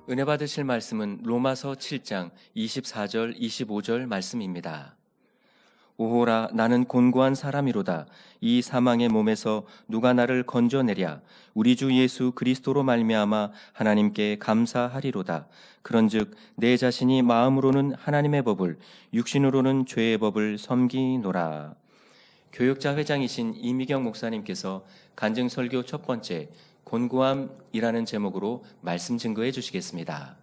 은혜 받으실 말씀은 로마서 7장 24절 25절 말씀입니다. 오호라 나는 곤고한 사람이로다. 이 사망의 몸에서 누가 나를 건져내랴. 우리 주 예수 그리스도로 말미암아 하나님께 감사하리로다. 그런즉 내 자신이 마음으로는 하나님의 법을 육신으로는 죄의 법을 섬기노라. 교역자 회장이신 이미경 목사님께서 간증설교 첫 번째 곤고함이라는 제목으로 말씀 증거해 주시겠습니다.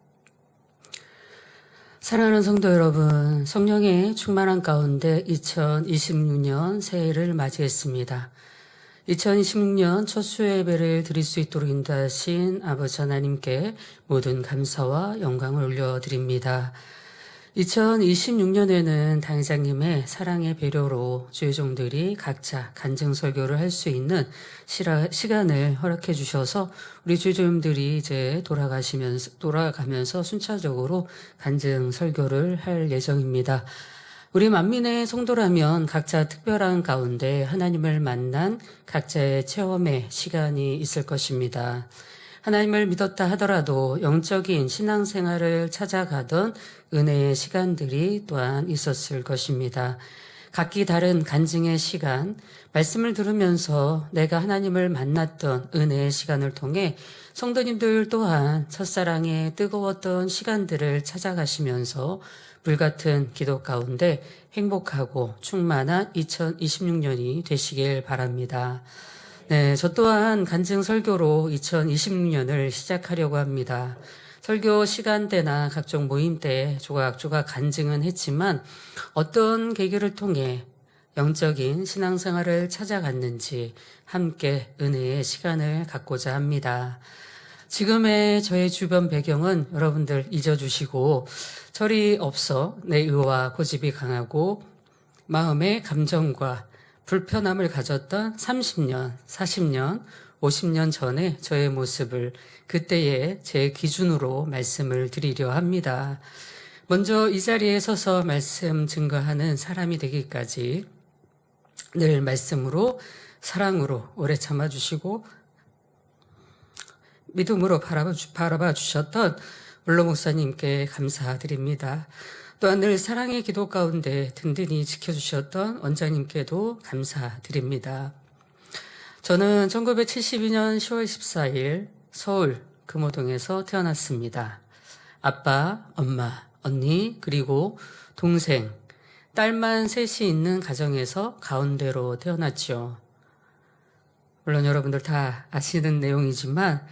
사랑하는 성도 여러분, 성령의 충만한 가운데 2026년 새해를 맞이했습니다. 2026년 첫 수요 예배를 드릴 수 있도록 인도하신 아버지 하나님께 모든 감사와 영광을 올려드립니다. 2026년에는 당회장님의 사랑의 배려로 주의 종들이 각자 간증 설교를 할 수 있는 시간을 허락해 주셔서 우리 주의 종들이 이제 돌아가면서 순차적으로 간증 설교를 할 예정입니다. 우리 만민의 성도라면 각자 특별한 가운데 하나님을 만난 각자의 체험의 시간이 있을 것입니다. 하나님을 믿었다 하더라도 영적인 신앙생활을 찾아가던 은혜의 시간들이 또한 있었을 것입니다. 각기 다른 간증의 시간, 말씀을 들으면서 내가 하나님을 만났던 은혜의 시간을 통해 성도님들 또한 첫사랑의 뜨거웠던 시간들을 찾아가시면서 불같은 기도 가운데 행복하고 충만한 2026년이 되시길 바랍니다. 네, 저 또한 간증 설교로 2026년을 시작하려고 합니다. 설교 시간대나 각종 모임 때 조각조각 간증은 했지만 어떤 계기를 통해 영적인 신앙생활을 찾아갔는지 함께 은혜의 시간을 갖고자 합니다. 지금의 저의 주변 배경은 여러분들 잊어주시고 철이 없어 내 의와 고집이 강하고 마음의 감정과 불편함을 가졌던 30년, 40년, 50년 전에 저의 모습을 그때의 제 기준으로 말씀을 드리려 합니다. 먼저 이 자리에 서서 말씀 증거하는 사람이 되기까지 늘 말씀으로 사랑으로 오래 참아주시고 믿음으로 바라봐 주셨던 물로 목사님께 감사드립니다. 또한 늘 사랑의 기도 가운데 든든히 지켜주셨던 원장님께도 감사드립니다. 저는 1972년 10월 14일 서울 금호동에서 태어났습니다. 아빠, 엄마, 언니, 그리고 동생, 딸만 셋이 있는 가정에서 가운데로 태어났죠. 물론 여러분들 다 아시는 내용이지만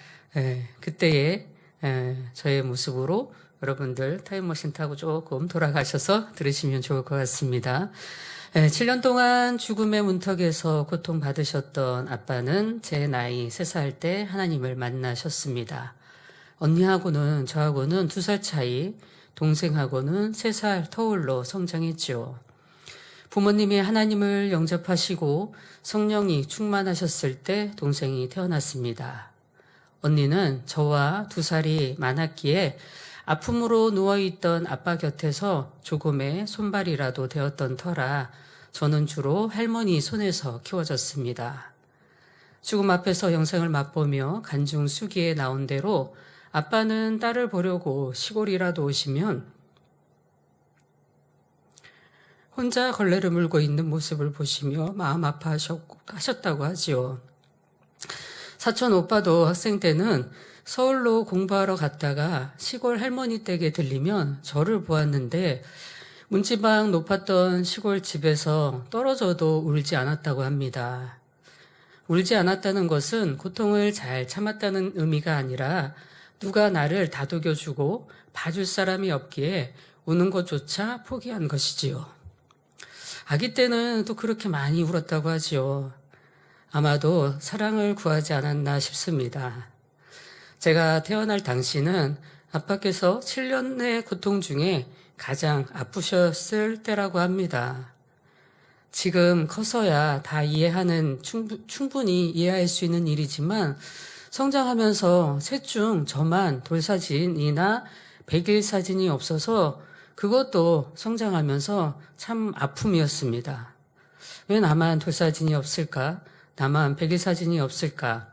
그때의 저의 모습으로 여러분들 타임머신 타고 조금 돌아가셔서 들으시면 좋을 것 같습니다. 7년 동안 죽음의 문턱에서 고통받으셨던 아빠는 제 나이 3살 때 하나님을 만나셨습니다. 언니하고는 저하고는 2살 차이, 동생하고는 3살 터울로 성장했죠. 부모님이 하나님을 영접하시고 성령이 충만하셨을 때 동생이 태어났습니다. 언니는 저와 2살이 많았기에 아픔으로 누워있던 아빠 곁에서 조금의 손발이라도 되었던 터라 저는 주로 할머니 손에서 키워졌습니다. 죽음 앞에서 영생을 맛보며 간중 수기에 나온 대로 아빠는 딸을 보려고 시골이라도 오시면 혼자 걸레를 물고 있는 모습을 보시며 마음 아파하셨다고 하지요. 사촌 오빠도 학생 때는 서울로 공부하러 갔다가 시골 할머니 댁에 들리면 저를 보았는데 문지방 높았던 시골 집에서 떨어져도 울지 않았다고 합니다. 울지 않았다는 것은 고통을 잘 참았다는 의미가 아니라 누가 나를 다독여주고 봐줄 사람이 없기에 우는 것조차 포기한 것이지요. 아기 때는 또 그렇게 많이 울었다고 하지요. 아마도 사랑을 구하지 않았나 싶습니다. 제가 태어날 당시는 아빠께서 7년의 고통 중에 가장 아프셨을 때라고 합니다. 지금 커서야 다 충분히 이해할 수 있는 일이지만 성장하면서 셋 중 저만 돌사진이나 100일 사진이 없어서 그것도 성장하면서 참 아픔이었습니다. 왜 나만 돌사진이 없을까? 나만 100일 사진이 없을까?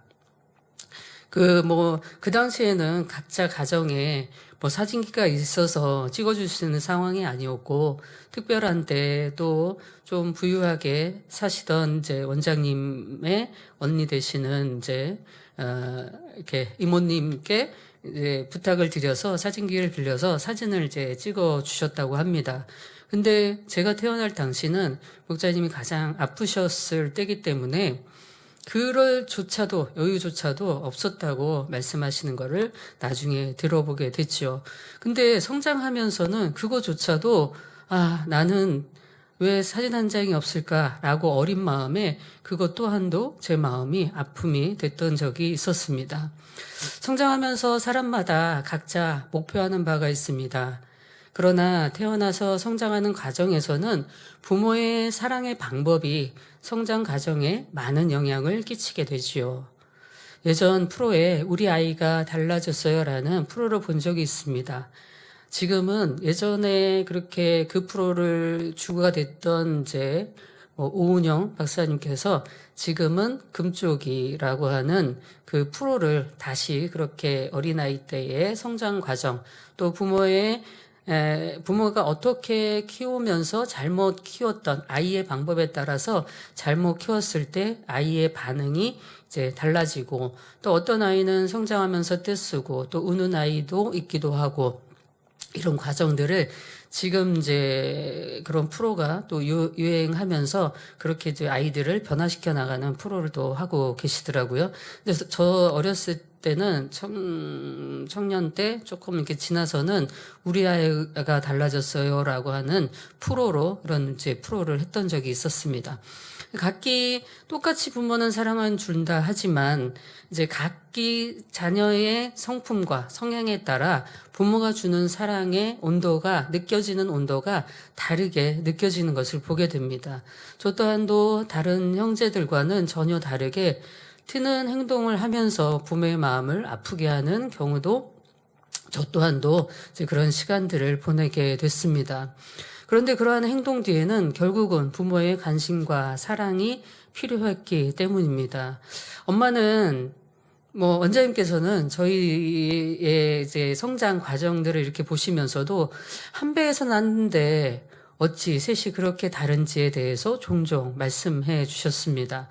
그 당시에는 각자 가정에 사진기가 있어서 찍어줄 수 있는 상황이 아니었고, 특별한 때 또 좀 부유하게 사시던 이제 원장님의 언니 되시는 이렇게 이모님께 이제 부탁을 드려서 사진기를 빌려서 사진을 이제 찍어 주셨다고 합니다. 근데 제가 태어날 당시는 목사님이 가장 아프셨을 때기 때문에 그럴조차도 여유조차도 없었다고 말씀하시는 거를 나중에 들어보게 됐죠. 근데 성장하면서는 그거조차도 나는 왜 사진 한 장이 없을까라고 어린 마음에 그것 또한도 제 마음이 아픔이 됐던 적이 있었습니다. 성장하면서 사람마다 각자 목표하는 바가 있습니다. 그러나 태어나서 성장하는 과정에서는 부모의 사랑의 방법이 성장 과정에 많은 영향을 끼치게 되지요. 예전 프로에 우리 아이가 달라졌어요라는 프로를 본 적이 있습니다. 지금은 예전에 그렇게 그 프로를 주가 됐던 오은영 박사님께서 지금은 금쪽이라고 하는 그 프로를 다시 그렇게 어린아이 때의 성장 과정, 또 부모가 어떻게 키우면서 잘못 키웠던 아이의 방법에 따라서 잘못 키웠을 때 아이의 반응이 이제 달라지고, 또 어떤 아이는 성장하면서 떼쓰고 또 우는 아이도 있기도 하고, 이런 과정들을 지금 이제 그런 프로가 또 유행하면서 그렇게 이제 아이들을 변화시켜 나가는 프로를 또 하고 계시더라고요. 그래서 저 어렸을 때는 청년 때 조금 이렇게 지나서는 우리 아이가 달라졌어요라고 하는 프로로 그런 이제 프로를 했던 적이 있었습니다. 각기 똑같이 부모는 사랑은 준다 하지만 이제 각기 자녀의 성품과 성향에 따라 부모가 주는 사랑의 온도가 느껴지는 온도가 다르게 느껴지는 것을 보게 됩니다. 저 또한도 다른 형제들과는 전혀 다르게 튀는 행동을 하면서 부모의 마음을 아프게 하는 경우도 저 또한도 이제 그런 시간들을 보내게 됐습니다. 그런데 그러한 행동 뒤에는 결국은 부모의 관심과 사랑이 필요했기 때문입니다. 엄마는 원장님께서는 저희의 이제 성장 과정들을 이렇게 보시면서도 한 배에서 났는데 어찌 셋이 그렇게 다른지에 대해서 종종 말씀해 주셨습니다.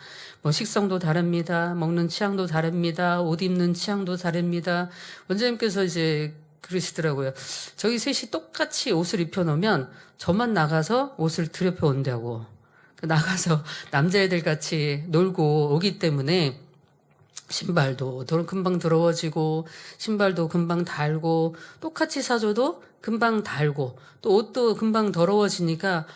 식성도 다릅니다. 먹는 취향도 다릅니다. 옷 입는 취향도 다릅니다. 원장님께서 이제 그러시더라고요. 저희 셋이 똑같이 옷을 입혀놓으면 저만 나가서 옷을 들여펴 온다고. 나가서 남자애들 같이 놀고 오기 때문에 신발도 금방 더러워지고 신발도 금방 닳고 똑같이 사줘도 금방 닳고 또 옷도 금방 더러워지니까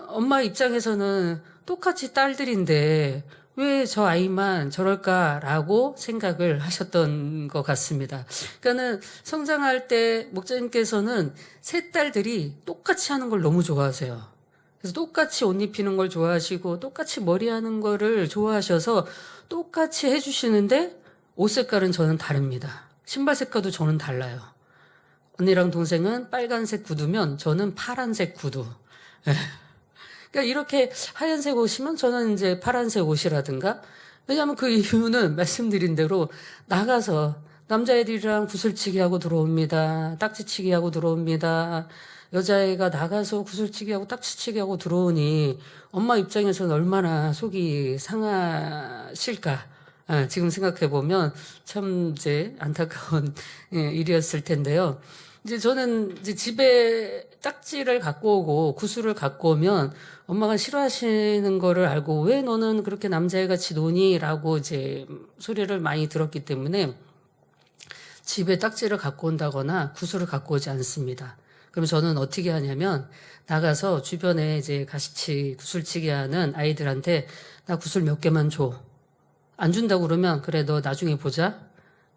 엄마 입장에서는 똑같이 딸들인데 왜 저 아이만 저럴까라고 생각을 하셨던 것 같습니다. 그러니까는 성장할 때 목사님께서는 세 딸들이 똑같이 하는 걸 너무 좋아하세요. 그래서 똑같이 옷 입히는 걸 좋아하시고 똑같이 머리하는 거를 좋아하셔서 똑같이 해주시는데 옷 색깔은 저는 다릅니다. 신발 색깔도 저는 달라요. 언니랑 동생은 빨간색 구두면 저는 파란색 구두. 그러니까 이렇게 하얀색 옷이면 저는 이제 파란색 옷이라든가. 왜냐하면 그 이유는 말씀드린 대로 나가서 남자애들이랑 구슬치기 하고 들어옵니다. 딱지치기 하고 들어옵니다. 여자애가 나가서 구슬치기 하고 딱지치기 하고 들어오니 엄마 입장에서는 얼마나 속이 상하실까. 지금 생각해보면 참 이제 안타까운 일이었을 텐데요. 이제 저는 이제 집에 딱지를 갖고 오고 구슬을 갖고 오면 엄마가 싫어하시는 거를 알고 왜 너는 그렇게 남자애같이 노니? 라고 이제 소리를 많이 들었기 때문에 집에 딱지를 갖고 온다거나 구슬을 갖고 오지 않습니다. 그럼 저는 어떻게 하냐면 나가서 주변에 이제 같이 구슬치기 하는 아이들한테 나 구슬 몇 개만 줘. 안 준다고 그러면 그래 너 나중에 보자.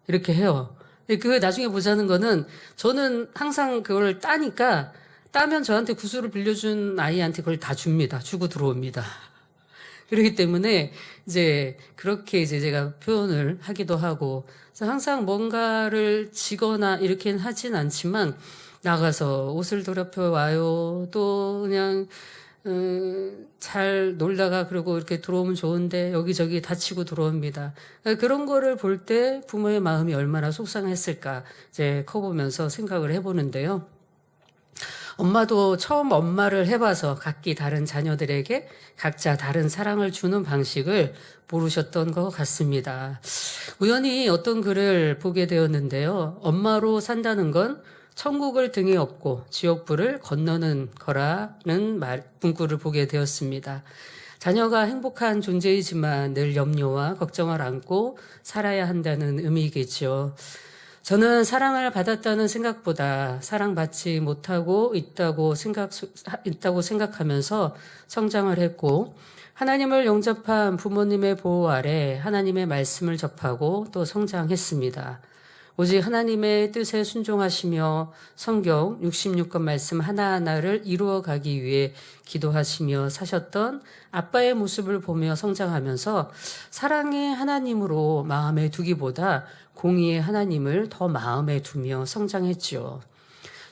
이렇게 해요. 그 나중에 보자는 거는 저는 항상 그걸 따니까 따면 저한테 구슬을 빌려준 아이한테 그걸 다 줍니다. 주고 들어옵니다. 그렇기 때문에 이제 그렇게 이제 제가 표현을 하기도 하고 그래서 항상 뭔가를 지거나 이렇게는 하진 않지만 나가서 옷을 더럽혀 와요. 또 그냥 잘 놀다가 그러고 이렇게 들어오면 좋은데 여기저기 다치고 들어옵니다. 그런 거를 볼 때 부모의 마음이 얼마나 속상했을까 이제 커보면서 생각을 해보는데요. 엄마도 처음 엄마를 해봐서 각기 다른 자녀들에게 각자 다른 사랑을 주는 방식을 모르셨던 것 같습니다. 우연히 어떤 글을 보게 되었는데요. 엄마로 산다는 건 천국을 등에 업고 지옥불을 건너는 거라는 문구를 보게 되었습니다. 자녀가 행복한 존재이지만 늘 염려와 걱정을 안고 살아야 한다는 의미겠죠. 저는 사랑을 받았다는 생각보다 사랑받지 못하고 있다고 생각하면서 성장을 했고, 하나님을 영접한 부모님의 보호 아래 하나님의 말씀을 접하고 또 성장했습니다. 오직 하나님의 뜻에 순종하시며 성경 66권 말씀 하나하나를 이루어가기 위해 기도하시며 사셨던 아빠의 모습을 보며 성장하면서 사랑의 하나님으로 마음에 두기보다 공의의 하나님을 더 마음에 두며 성장했지요.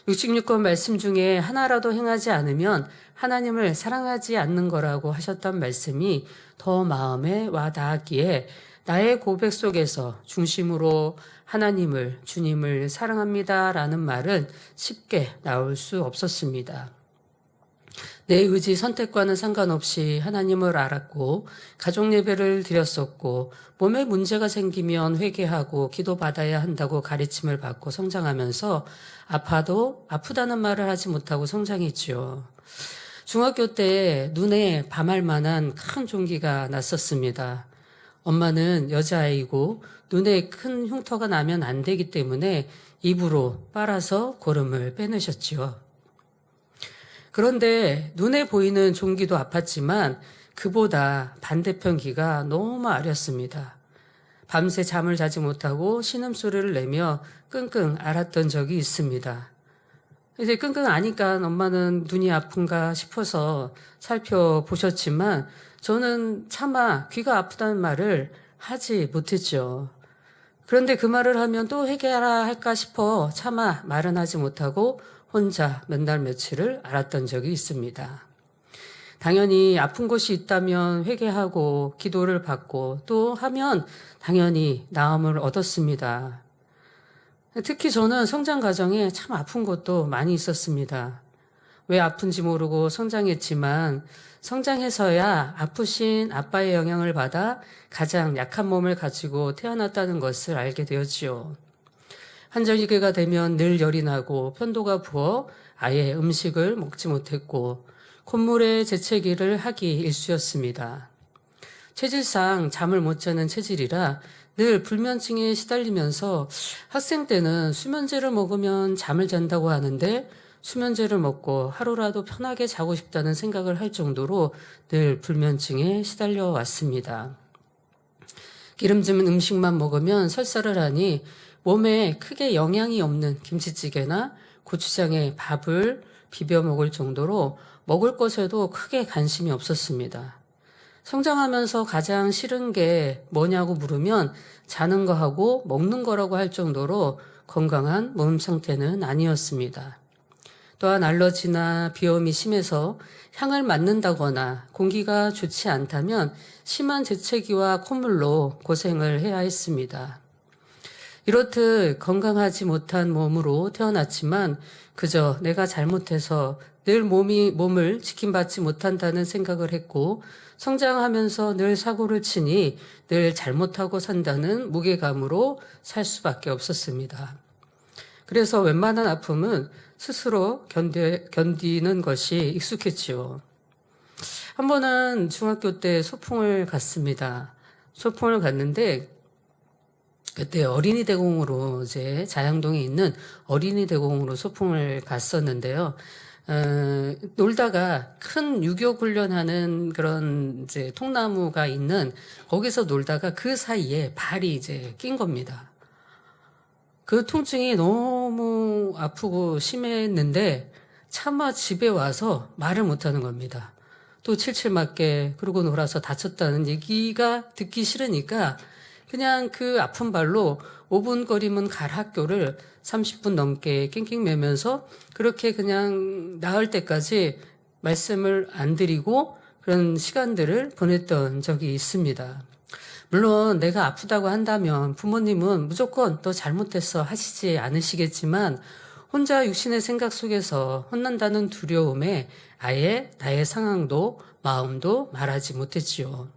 66권 말씀 중에 하나라도 행하지 않으면 하나님을 사랑하지 않는 거라고 하셨던 말씀이 더 마음에 와 닿았기에 나의 고백 속에서 중심으로 하나님을, 주님을 사랑합니다라는 말은 쉽게 나올 수 없었습니다. 내 의지 선택과는 상관없이 하나님을 알았고 가족 예배를 드렸었고 몸에 문제가 생기면 회개하고 기도받아야 한다고 가르침을 받고 성장하면서 아파도 아프다는 말을 하지 못하고 성장했지요. 중학교 때 눈에 밤할 만한 큰 종기가 났었습니다. 엄마는 여자아이고 눈에 큰 흉터가 나면 안 되기 때문에 입으로 빨아서 고름을 빼내셨지요. 그런데 눈에 보이는 종기도 아팠지만 그보다 반대편 귀가 너무 아렸습니다. 밤새 잠을 자지 못하고 신음소리를 내며 끙끙 앓았던 적이 있습니다. 이제 끙끙 앓으니까 엄마는 눈이 아픈가 싶어서 살펴보셨지만 저는 차마 귀가 아프다는 말을 하지 못했죠. 그런데 그 말을 하면 또 회개하라 할까 싶어 차마 말은 하지 못하고 혼자 몇 날 며칠을 앓았던 적이 있습니다. 당연히 아픈 곳이 있다면 회개하고 기도를 받고 또 하면 당연히 나음을 얻었습니다. 특히 저는 성장 과정에 참 아픈 것도 많이 있었습니다. 왜 아픈지 모르고 성장했지만 성장해서야 아프신 아빠의 영향을 받아 가장 약한 몸을 가지고 태어났다는 것을 알게 되었지요. 환절기가 되면 늘 열이 나고 편도가 부어 아예 음식을 먹지 못했고 콧물에 재채기를 하기 일쑤였습니다. 체질상 잠을 못 자는 체질이라 늘 불면증에 시달리면서 학생 때는 수면제를 먹으면 잠을 잔다고 하는데 수면제를 먹고 하루라도 편하게 자고 싶다는 생각을 할 정도로 늘 불면증에 시달려 왔습니다. 기름진 음식만 먹으면 설사를 하니 몸에 크게 영향이 없는 김치찌개나 고추장에 밥을 비벼 먹을 정도로 먹을 것에도 크게 관심이 없었습니다. 성장하면서 가장 싫은 게 뭐냐고 물으면 자는 거하고 먹는 거라고 할 정도로 건강한 몸 상태는 아니었습니다. 또한 알러지나 비염이 심해서 향을 맡는다거나 공기가 좋지 않다면 심한 재채기와 콧물로 고생을 해야 했습니다. 이렇듯 건강하지 못한 몸으로 태어났지만 그저 내가 잘못해서 늘 몸을 지킴받지 못한다는 생각을 했고 성장하면서 늘 사고를 치니 늘 잘못하고 산다는 무게감으로 살 수밖에 없었습니다. 그래서 웬만한 아픔은 스스로 견디는 것이 익숙했지요. 한 번은 중학교 때 소풍을 갔습니다. 소풍을 갔는데 그때 어린이 대공으로 이제 자양동에 있는 어린이 대공으로 소풍을 갔었는데요. 놀다가 큰 유교 훈련하는 그런 이제 통나무가 있는 거기서 놀다가 그 사이에 발이 이제 낀 겁니다. 그 통증이 너무 아프고 심했는데 차마 집에 와서 말을 못하는 겁니다. 또 칠칠 맞게 그러고 놀아서 다쳤다는 얘기가 듣기 싫으니까 그냥 그 아픈 발로 5분 거리면 갈 학교를 30분 넘게 낑낑매면서 그렇게 그냥 나을 때까지 말씀을 안 드리고 그런 시간들을 보냈던 적이 있습니다. 물론 내가 아프다고 한다면 부모님은 무조건 너 잘못했어 하시지 않으시겠지만 혼자 육신의 생각 속에서 혼난다는 두려움에 아예 나의 상황도 마음도 말하지 못했지요.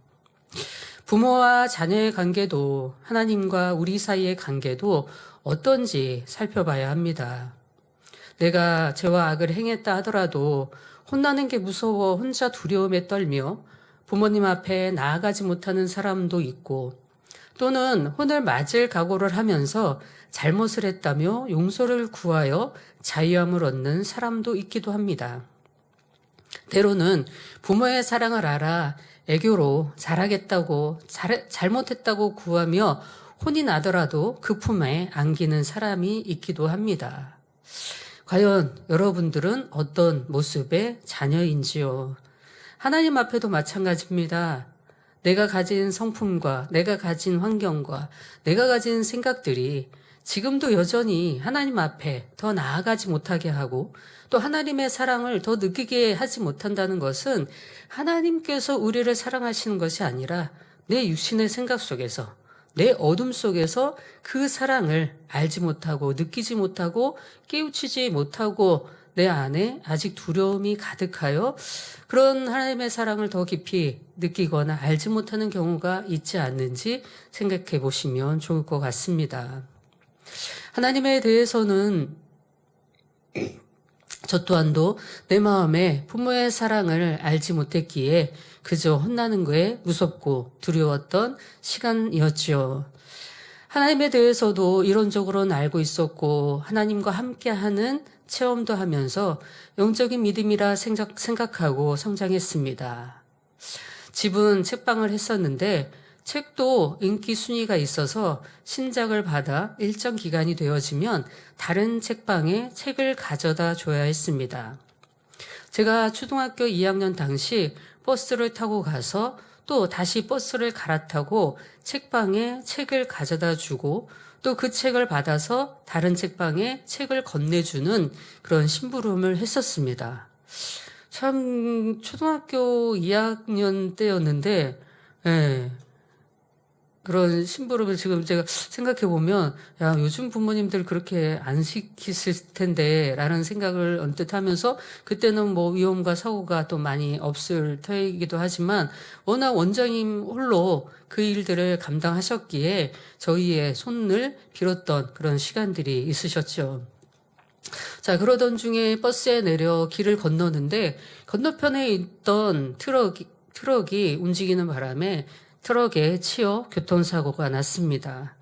부모와 자녀의 관계도 하나님과 우리 사이의 관계도 어떤지 살펴봐야 합니다. 내가 죄와 악을 행했다 하더라도 혼나는 게 무서워 혼자 두려움에 떨며 부모님 앞에 나아가지 못하는 사람도 있고 또는 혼을 맞을 각오를 하면서 잘못을 했다며 용서를 구하여 자유함을 얻는 사람도 있기도 합니다. 때로는 부모의 사랑을 알아 애교로 잘하겠다고 잘못했다고 구하며 혼이 나더라도 그 품에 안기는 사람이 있기도 합니다. 과연 여러분들은 어떤 모습의 자녀인지요? 하나님 앞에도 마찬가지입니다. 내가 가진 성품과 내가 가진 환경과 내가 가진 생각들이 지금도 여전히 하나님 앞에 더 나아가지 못하게 하고 또 하나님의 사랑을 더 느끼게 하지 못한다는 것은 하나님께서 우리를 사랑하시는 것이 아니라 내 육신의 생각 속에서 내 어둠 속에서 그 사랑을 알지 못하고 느끼지 못하고 깨우치지 못하고 내 안에 아직 두려움이 가득하여 그런 하나님의 사랑을 더 깊이 느끼거나 알지 못하는 경우가 있지 않는지 생각해 보시면 좋을 것 같습니다. 하나님에 대해서는 저 또한도 내 마음에 부모의 사랑을 알지 못했기에 그저 혼나는 거에 무섭고 두려웠던 시간이었지요. 하나님에 대해서도 이론적으로는 알고 있었고 하나님과 함께하는 체험도 하면서 영적인 믿음이라 생각하고 성장했습니다. 집은 책방을 했었는데 책도 인기 순위가 있어서 신작을 받아 일정 기간이 되어지면 다른 책방에 책을 가져다 줘야 했습니다. 제가 초등학교 2학년 당시 버스를 타고 가서 또 다시 버스를 갈아타고 책방에 책을 가져다 주고 또 그 책을 받아서 다른 책방에 책을 건네주는 그런 심부름을 했었습니다. 참 초등학교 2학년 때였는데 그런 심부름을 지금 제가 생각해 보면 야 요즘 부모님들 그렇게 안 시키실 텐데 라는 생각을 언뜻 하면서 그때는 뭐 위험과 사고가 또 많이 없을 터이기도 하지만 워낙 원장님 홀로 그 일들을 감당하셨기에 저희의 손을 빌었던 그런 시간들이 있으셨죠. 자, 그러던 중에 버스에 내려 길을 건너는데 건너편에 있던 트럭이 움직이는 바람에 트럭에 치여 교통사고가 났습니다.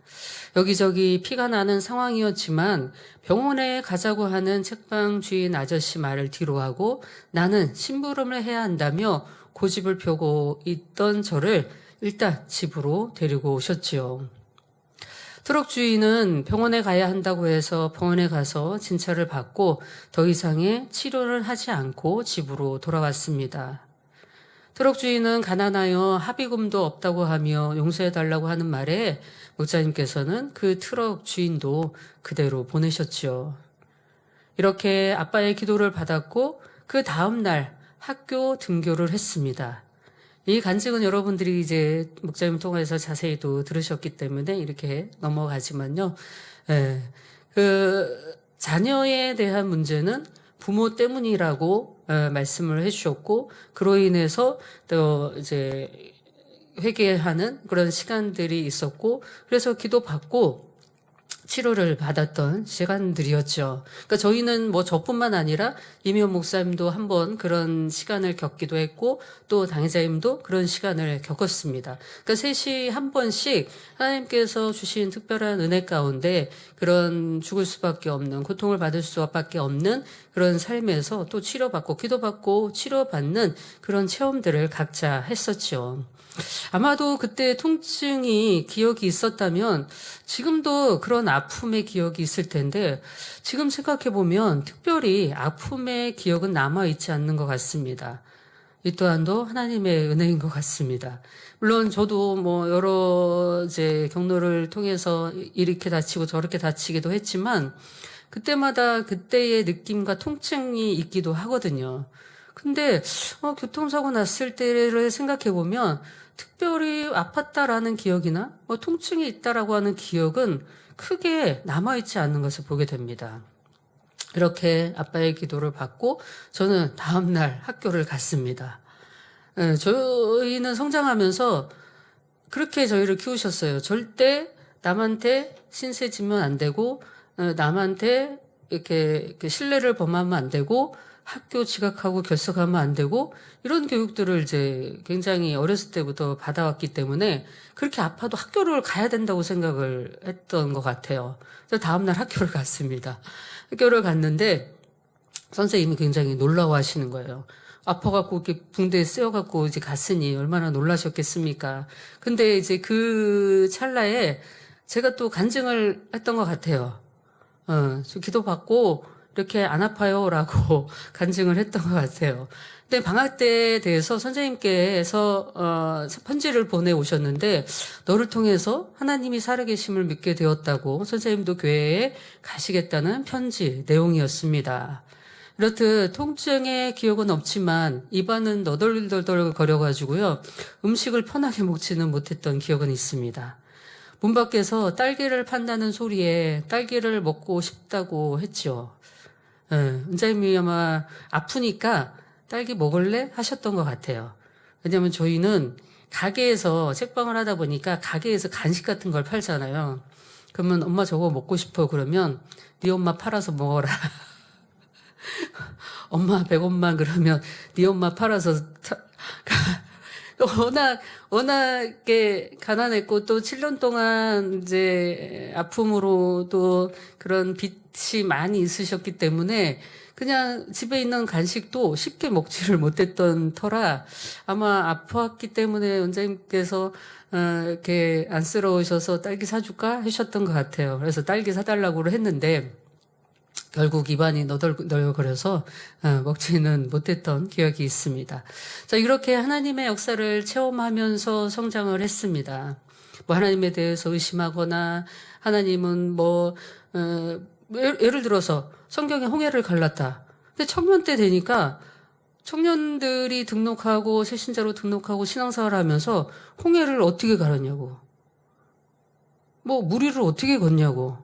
여기저기 피가 나는 상황이었지만 병원에 가자고 하는 책방 주인 아저씨 말을 뒤로하고 나는 심부름을 해야 한다며 고집을 펴고 있던 저를 일단 집으로 데리고 오셨지요. 트럭 주인은 병원에 가야 한다고 해서 병원에 가서 진찰을 받고 더 이상의 치료를 하지 않고 집으로 돌아왔습니다. 트럭 주인은 가난하여 합의금도 없다고 하며 용서해달라고 하는 말에 목사님께서는 그 트럭 주인도 그대로 보내셨지요. 이렇게 아빠의 기도를 받았고 그 다음날 학교 등교를 했습니다. 이 간증은 여러분들이 이제 목사님 통해서 자세히도 들으셨기 때문에 이렇게 넘어가지만요. 그 자녀에 대한 문제는 부모 때문이라고 말씀을 해주셨고 그로 인해서 또 이제 회개하는 그런 시간들이 있었고 그래서 기도받고 치료를 받았던 시간들이었죠. 그러니까 저희는 뭐 저뿐만 아니라 이미연 목사님도 한번 그런 시간을 겪기도 했고 또 당회자님도 그런 시간을 겪었습니다. 그러니까 셋이 한 번씩 하나님께서 주신 특별한 은혜 가운데 그런 죽을 수밖에 없는 고통을 받을 수밖에 없는 그런 삶에서 또 치료받고 기도받고 치료받는 그런 체험들을 각자 했었죠. 아마도 그때 통증이 기억이 있었다면 지금도 그런 아픔의 기억이 있을 텐데 지금 생각해보면 특별히 아픔의 기억은 남아있지 않는 것 같습니다. 이 또한도 하나님의 은혜인 것 같습니다. 물론 저도 뭐 여러 이제 경로를 통해서 이렇게 다치고 저렇게 다치기도 했지만 그때마다 그때의 느낌과 통증이 있기도 하거든요. 근데 교통사고 났을 때를 생각해 보면 특별히 아팠다라는 기억이나 통증이 있다라고 하는 기억은 크게 남아있지 않는 것을 보게 됩니다. 이렇게 아빠의 기도를 받고 저는 다음날 학교를 갔습니다. 저희는 성장하면서 그렇게 저희를 키우셨어요. 절대 남한테 신세 지면 안 되고, 남한테 이렇게 신뢰를 범하면 안 되고, 학교 지각하고 결석하면 안 되고, 이런 교육들을 이제 굉장히 어렸을 때부터 받아왔기 때문에 그렇게 아파도 학교를 가야 된다고 생각을 했던 것 같아요. 그래서 다음날 학교를 갔습니다. 학교를 갔는데 선생님이 굉장히 놀라워 하시는 거예요. 아파갖고 이렇게 붕대에 쓰여갖고 이제 갔으니 얼마나 놀라셨겠습니까? 근데 이제 그 찰나에 제가 또 간증을 했던 것 같아요. 저 기도받고 이렇게 안 아파요라고 간증을 했던 것 같아요. 근데 방학 때에 대해서 선생님께서 편지를 보내오셨는데 너를 통해서 하나님이 살아계심을 믿게 되었다고 선생님도 교회에 가시겠다는 편지 내용이었습니다. 이렇듯 통증의 기억은 없지만 입안은 너덜너덜 거려가지고요. 음식을 편하게 먹지는 못했던 기억은 있습니다. 문 밖에서 딸기를 판다는 소리에 딸기를 먹고 싶다고 했죠. 원장님이 아마 아프니까 딸기 먹을래? 하셨던 것 같아요. 왜냐하면 저희는 가게에서 책방을 하다 보니까 가게에서 간식 같은 걸 팔잖아요. 그러면 엄마 저거 먹고 싶어 그러면 네 엄마 팔아서 먹어라. 엄마 100원만 그러면 네 엄마 팔아서 워낙에 가난했고 또 7년 동안 이제 아픔으로 또 그런 빚이 많이 있으셨기 때문에 그냥 집에 있는 간식도 쉽게 먹지를 못했던 터라 아마 아팠기 때문에 원장님께서 이렇게 안쓰러우셔서 딸기 사줄까 하셨던 것 같아요. 그래서 딸기 사달라고 했는데 결국 입안이 너덜너덜거려서 먹지는 못했던 기억이 있습니다. 자, 이렇게 하나님의 역사를 체험하면서 성장을 했습니다. 뭐 하나님에 대해서 의심하거나 하나님은 예를 들어서 성경에 홍해를 갈랐다. 근데 청년 때 되니까 청년들이 등록하고 새신자로 등록하고 신앙생활을 하면서 홍해를 어떻게 갈았냐고. 무리를 어떻게 걷냐고.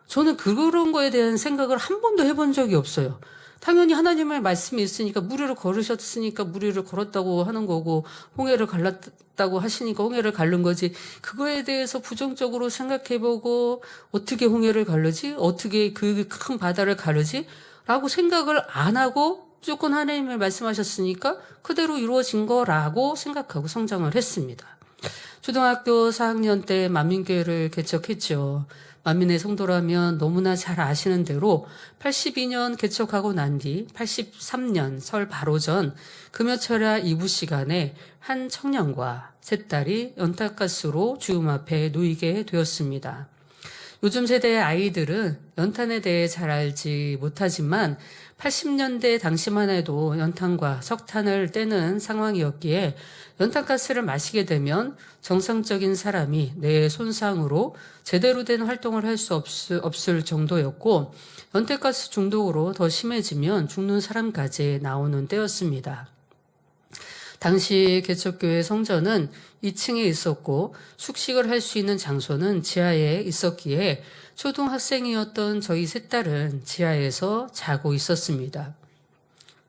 저는 그런 거에 대한 생각을 한 번도 해본 적이 없어요. 당연히 하나님의 말씀이 있으니까 무리를 걸으셨으니까 무리를 걸었다고 하는 거고 홍해를 갈랐다고 하시니까 홍해를 갈른 거지. 그거에 대해서 부정적으로 생각해보고 어떻게 홍해를 가르지? 어떻게 그 큰 바다를 가르지? 라고 생각을 안 하고 무조건 하나님의 말씀하셨으니까 그대로 이루어진 거라고 생각하고 성장을 했습니다. 초등학교 4학년 때 만민교회를 개척했죠. 만민의 성도라면 너무나 잘 아시는 대로 82년 개척하고 난 뒤 83년 설 바로 전 금요철야 2부 시간에 한 청년과 세 딸이 연탄가스로 주님 앞에 놓이게 되었습니다. 요즘 세대의 아이들은 연탄에 대해 잘 알지 못하지만 80년대 당시만 해도 연탄과 석탄을 떼는 상황이었기에 연탄가스를 마시게 되면 정상적인 사람이 뇌의 손상으로 제대로 된 활동을 할 수 없을 정도였고 연탄가스 중독으로 더 심해지면 죽는 사람까지 나오는 때였습니다. 당시 개척교회 성전은 2층에 있었고 숙식을 할 수 있는 장소는 지하에 있었기에 초등학생이었던 저희 세 딸은 지하에서 자고 있었습니다.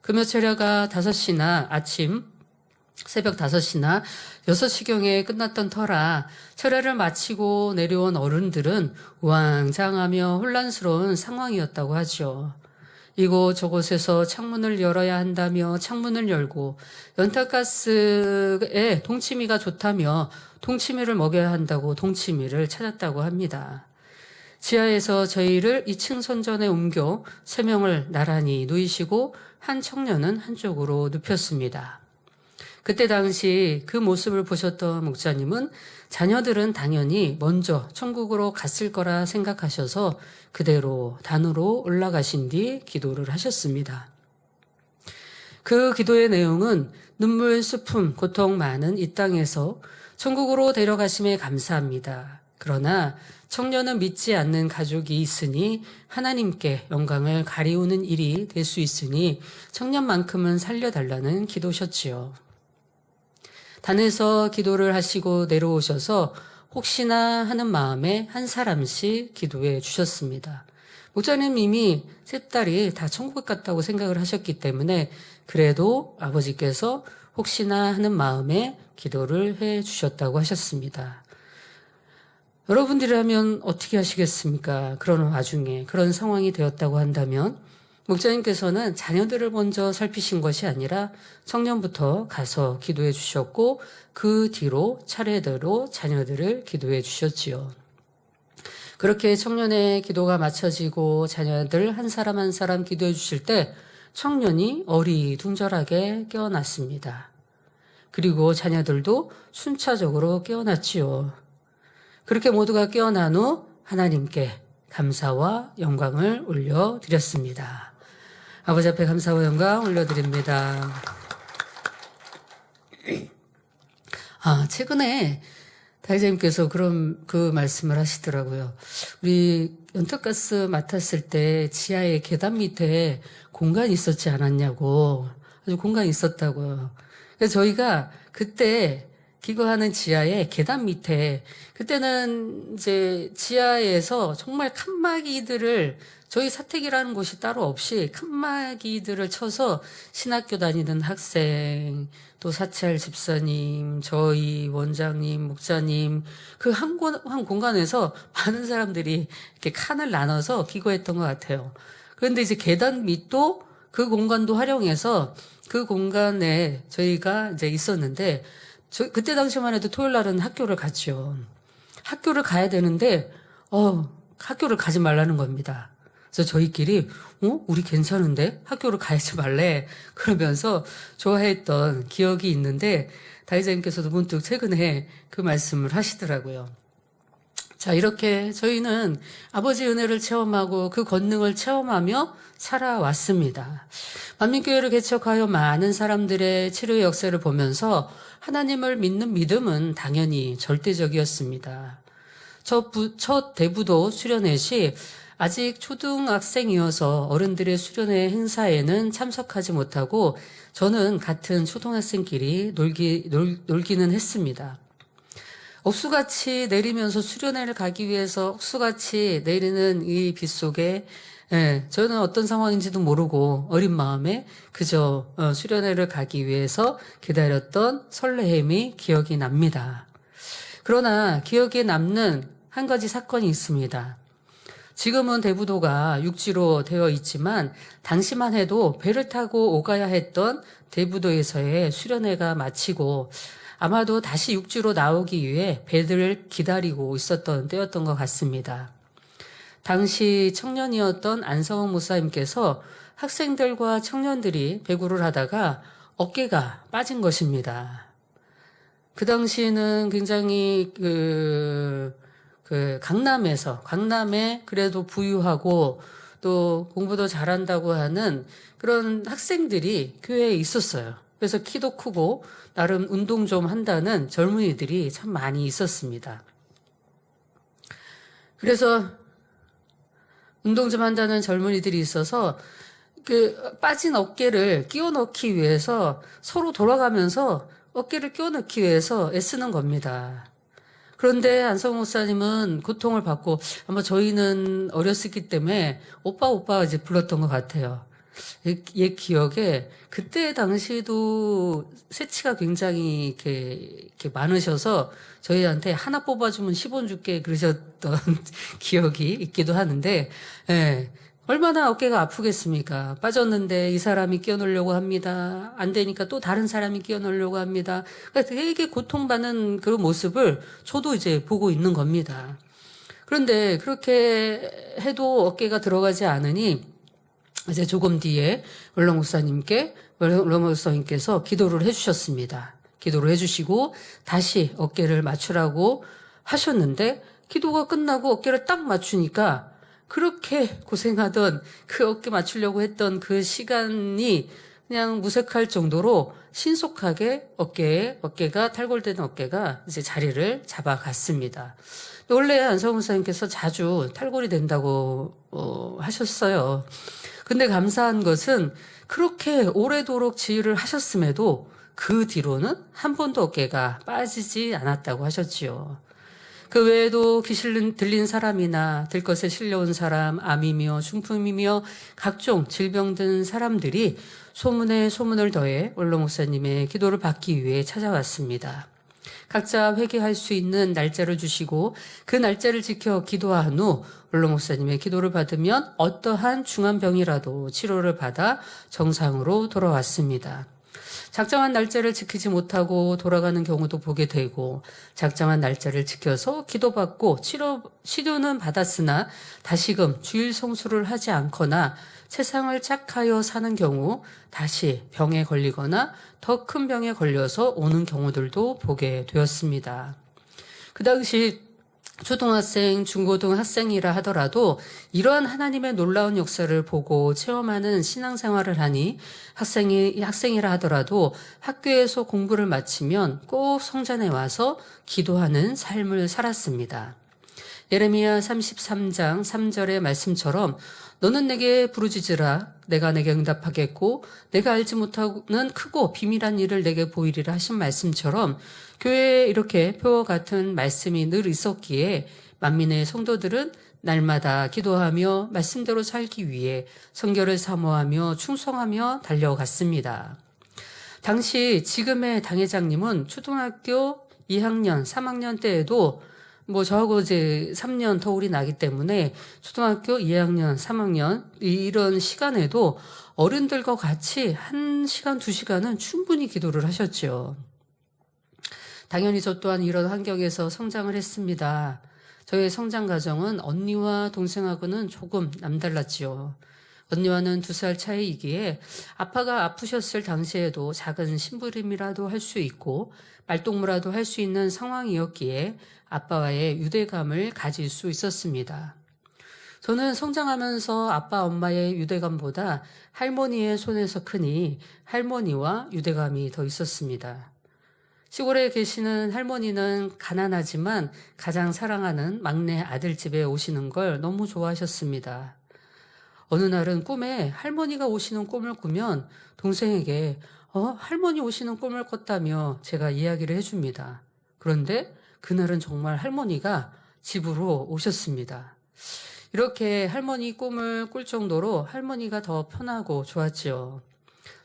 금요철야가 5시나 새벽 5시나 6시경에 끝났던 터라 철야를 마치고 내려온 어른들은 우왕좌왕하며 혼란스러운 상황이었다고 하죠. 이곳저곳에서 창문을 열어야 한다며 창문을 열고 연탄가스에 동치미가 좋다며 동치미를 먹여야 한다고 동치미를 찾았다고 합니다. 지하에서 저희를 2층 선전에 옮겨 3명을 나란히 누이시고 한 청년은 한쪽으로 눕혔습니다. 그때 당시 그 모습을 보셨던 목사님은 자녀들은 당연히 먼저 천국으로 갔을 거라 생각하셔서 그대로 단으로 올라가신 뒤 기도를 하셨습니다. 그 기도의 내용은 눈물, 슬픔, 고통 많은 이 땅에서 천국으로 데려가심에 감사합니다. 그러나 청년은 믿지 않는 가족이 있으니 하나님께 영광을 가리우는 일이 될 수 있으니 청년만큼은 살려달라는 기도셨지요. 단에서 기도를 하시고 내려오셔서 혹시나 하는 마음에 한 사람씩 기도해 주셨습니다. 목사님 이미 세 딸이 다 천국 갔다고 생각을 하셨기 때문에 그래도 아버지께서 혹시나 하는 마음에 기도를 해 주셨다고 하셨습니다. 여러분들이라면 어떻게 하시겠습니까? 그런 와중에 그런 상황이 되었다고 한다면 목사님께서는 자녀들을 먼저 살피신 것이 아니라 청년부터 가서 기도해 주셨고 그 뒤로 차례대로 자녀들을 기도해 주셨지요. 그렇게 청년의 기도가 맞춰지고 자녀들 한 사람 한 사람 기도해 주실 때 청년이 어리둥절하게 깨어났습니다. 그리고 자녀들도 순차적으로 깨어났지요. 그렇게 모두가 깨어난 후 하나님께 감사와 영광을 올려드렸습니다. 아버지 앞에 감사와 영광 올려드립니다. 최근에 다이자님께서 그 말씀을 하시더라고요. 우리 연탄가스 맡았을 때 지하에 계단 밑에 공간이 있었지 않았냐고. 아주 공간이 있었다고요. 그래서 저희가 그때 기거하는 지하에 계단 밑에 그때는 이제 지하에서 정말 칸막이들을 저희 사택이라는 곳이 따로 없이 칸막이들을 쳐서 신학교 다니는 학생 또 사찰 집사님 저희 원장님 목사님 그 한 공간에서 많은 사람들이 이렇게 칸을 나눠서 기거했던 것 같아요. 그런데 이제 계단 밑도 그 공간도 활용해서 그 공간에 저희가 이제 있었는데 그때 당시만 해도 토요일 날은 학교를 갔죠. 학교를 가야 되는데, 학교를 가지 말라는 겁니다. 그래서 저희끼리, 우리 괜찮은데? 학교를 가야지 말래? 그러면서 좋아했던 기억이 있는데, 다이자님께서도 문득 최근에 그 말씀을 하시더라고요. 자, 이렇게 저희는 아버지의 은혜를 체험하고 그 권능을 체험하며 살아왔습니다. 만민교회를 개척하여 많은 사람들의 치료의 역사를 보면서 하나님을 믿는 믿음은 당연히 절대적이었습니다. 첫 대부도 수련회 시 아직 초등학생이어서 어른들의 수련회 행사에는 참석하지 못하고 저는 같은 초등학생끼리 놀기는 했습니다. 억수같이 내리면서 수련회를 가기 위해서 억수같이 내리는 이 빗속에 저는 어떤 상황인지도 모르고 어린 마음에 그저 수련회를 가기 위해서 기다렸던 설레임이 기억이 납니다. 그러나 기억에 남는 한 가지 사건이 있습니다. 지금은 대부도가 육지로 되어 있지만 당시만 해도 배를 타고 오가야 했던 대부도에서의 수련회가 마치고 아마도 다시 육지로 나오기 위해 배들을 기다리고 있었던 때였던 것 같습니다. 당시 청년이었던 안성훈 목사님께서 학생들과 청년들이 배구를 하다가 어깨가 빠진 것입니다. 그 당시에는 굉장히 강남에 그래도 부유하고 또 공부도 잘한다고 하는 그런 학생들이 교회에 있었어요. 그래서 키도 크고 나름 운동 좀 한다는 젊은이들이 참 많이 있었습니다. 그래서 운동 좀 한다는 젊은이들이 있어서 그 빠진 어깨를 끼워 넣기 위해서 서로 돌아가면서 어깨를 끼워 넣기 위해서 애쓰는 겁니다. 그런데 안성훈 목사님은 고통을 받고 아마 저희는 어렸었기 때문에 오빠 이제 불렀던 것 같아요. 옛 기억에 그때 당시도 새치가 굉장히 이렇게 많으셔서 저희한테 하나 뽑아주면 10원 줄게 그러셨던 기억이 있기도 하는데, 얼마나 어깨가 아프겠습니까? 빠졌는데 이 사람이 끼워넣으려고 합니다. 안 되니까 또 다른 사람이 끼워넣으려고 합니다. 그러니까 되게 고통받는 그런 모습을 저도 이제 보고 있는 겁니다. 그런데 그렇게 해도 어깨가 들어가지 않으니 이제 조금 뒤에 원로 목사님께서 기도를 해주셨습니다. 기도를 해주시고 다시 어깨를 맞추라고 하셨는데 기도가 끝나고 어깨를 딱 맞추니까 그렇게 고생하던 그 어깨 맞추려고 했던 그 시간이 그냥 무색할 정도로 신속하게 어깨가 탈골된 어깨가 이제 자리를 잡아갔습니다. 원래 안성훈 목사님께서 자주 탈골이 된다고 하셨어요. 근데 감사한 것은 그렇게 오래도록 지휘를 하셨음에도 그 뒤로는 한 번도 어깨가 빠지지 않았다고 하셨지요. 그 외에도 귀신 들린 사람이나 들것에 실려온 사람, 암이며 중풍이며 각종 질병 든 사람들이 소문에 소문을 더해 원로 목사님의 기도를 받기 위해 찾아왔습니다. 각자 회개할 수 있는 날짜를 주시고 그 날짜를 지켜 기도한 후 원로 목사님의 기도를 받으면 어떠한 중한 병이라도 치료를 받아 정상으로 돌아왔습니다. 작정한 날짜를 지키지 못하고 돌아가는 경우도 보게 되고 작정한 날짜를 지켜서 기도받고 치료는 받았으나 다시금 주일 성수를 하지 않거나 세상을 짝하여 사는 경우 다시 병에 걸리거나 더 큰 병에 걸려서 오는 경우들도 보게 되었습니다. 그 당시 초등학생, 중고등학생이라 하더라도 이러한 하나님의 놀라운 역사를 보고 체험하는 신앙생활을 하니 학생이라 하더라도 학교에서 공부를 마치면 꼭 성전에 와서 기도하는 삶을 살았습니다. 예레미야 33장 3절의 말씀처럼 너는 내게 부르짖으라 내가 내게 응답하겠고 내가 알지 못하는 크고 비밀한 일을 내게 보이리라 하신 말씀처럼 교회에 이렇게 표와 같은 말씀이 늘 있었기에 만민의 성도들은 날마다 기도하며 말씀대로 살기 위해 성결을 사모하며 충성하며 달려갔습니다. 당시 지금의 당회장님은 초등학교 2학년, 3학년 때에도 저하고 이제 3년 터울이 나기 때문에 초등학교 2학년, 3학년 이런 시간에도 어른들과 같이 1시간, 2시간은 충분히 기도를 하셨죠. 당연히 저 또한 이런 환경에서 성장을 했습니다. 저의 성장 과정은 언니와 동생하고는 조금 남달랐지요. 언니와는 2살 차이이기에 아빠가 아프셨을 당시에도 작은 심부름이라도 할 수 있고 말동무라도 할 수 있는 상황이었기에 아빠와의 유대감을 가질 수 있었습니다. 저는 성장하면서 아빠, 엄마의 유대감보다 할머니의 손에서 크니 할머니와 유대감이 더 있었습니다. 시골에 계시는 할머니는 가난하지만 가장 사랑하는 막내 아들 집에 오시는 걸 너무 좋아하셨습니다. 어느 날은 꿈에 할머니가 오시는 꿈을 꾸면 동생에게 할머니 오시는 꿈을 꿨다며 제가 이야기를 해줍니다. 그런데 그날은 정말 할머니가 집으로 오셨습니다. 이렇게 할머니 꿈을 꿀 정도로 할머니가 더 편하고 좋았지요.